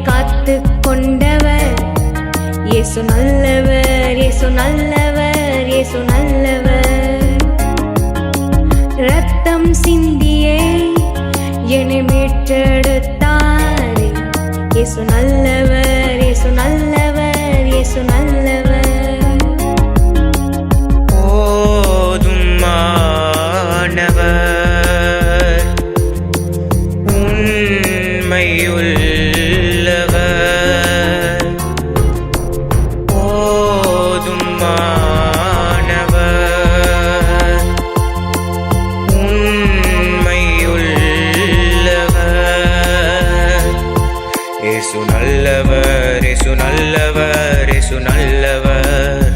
காத்து கொண்டவர். இயேசு நல்லவர், இயேசு நல்லவர், இயேசு நல்லவர். ரத்தம் சிந்தியே என்னை மீட்டெடுத்தார். இயேசு நல்லவர், இயேசு நல்லவர், இயேசு நல்லவர். இயேசு நல்லவர், இயேசு நல்லவர், இயேசு நல்லவர்.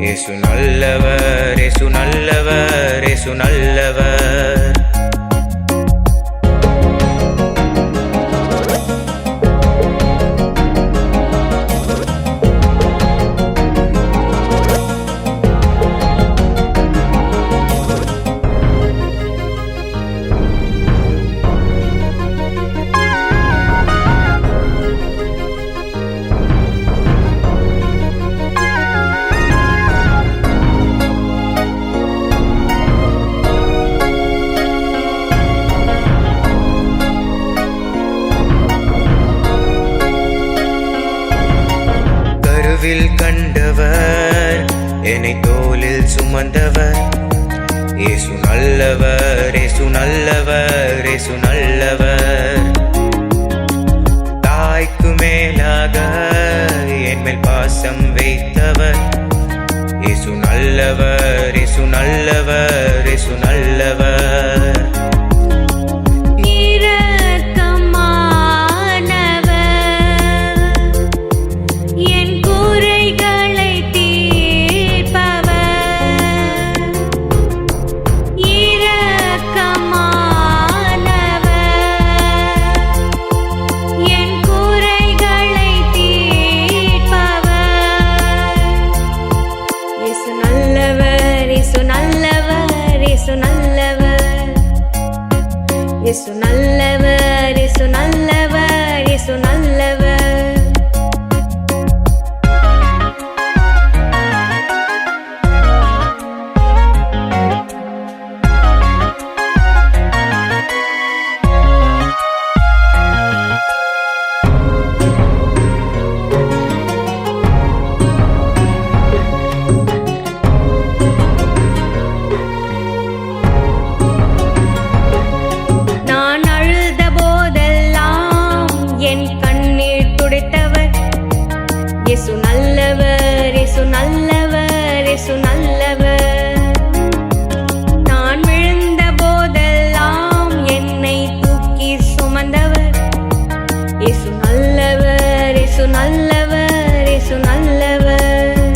இயேசு நல்லவர், இயேசு நல்லவர், இயேசு நல்லவர். கண்டவர் என்னை தோளில் சுமந்தவர். இயேசு நல்லவர், இயேசு நல்லவர், இயேசு நல்லவர். தாய்க்கு மேலாக என் மேல் பாசம் வைத்தவர். இயேசு நல்லவர், இயேசு நல்லவர், இயேசு நல்லவர். இயேசு நல்லவர், இயேசு நல்லவர், இயேசு நல்லவர். இயேசு நல்லவர், இயேசு நல்லவர், இயேசு நல்லவர். நான் விழுந்த போதெல்லாம் என்னை தூக்கி சுமந்தவர். இயேசு நல்லவர், இயேசு நல்லவர், இயேசு நல்லவர்.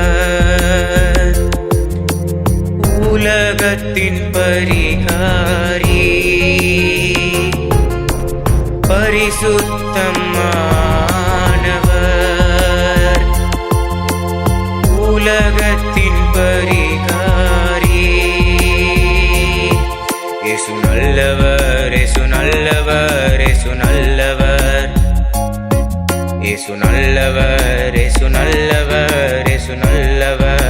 பரிசுத்தமானவர், உலகத்தின் பரிகாரி. பரிசுத்தமானவர், உலகத்தின் பரிகாரி. இயேசு நல்லவர், இயேசு நல்லவர், இயேசு நல்லவர். இயேசு நல்லவர், இயேசு நல்லவர், இயேசு நல்லவர்.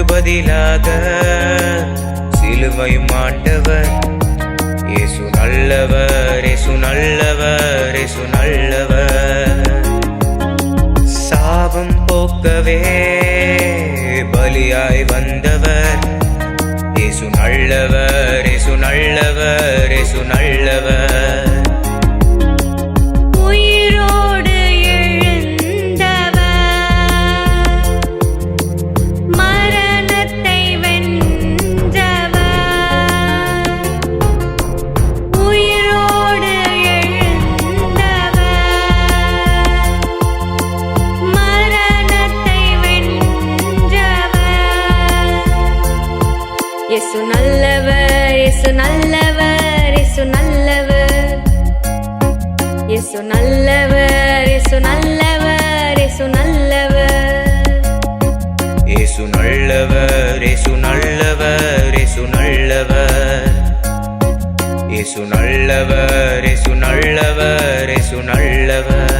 பதிலாக சிலுவை மாண்டவர். இயேசு நல்லவர், இயேசு நல்லவர், இயேசு நல்லவர். சாபம் போக்கவே பலியாய் வந்தவர். இயேசு நல்லவர், இயேசு நல்லவர், இயேசு இயேசு நல்லவர், இயேசு நல்லவர், இயேசு நல்லவர். இயேசு நல்லவர், இயேசு நல்லவர், இயேசு நல்லவர். இயேசு நல்லவர், இயேசு நல்லவர், இயேசு நல்லவர். இயேசு நல்லவர், இயேசு நல்லவர், இயேசு நல்லவர்.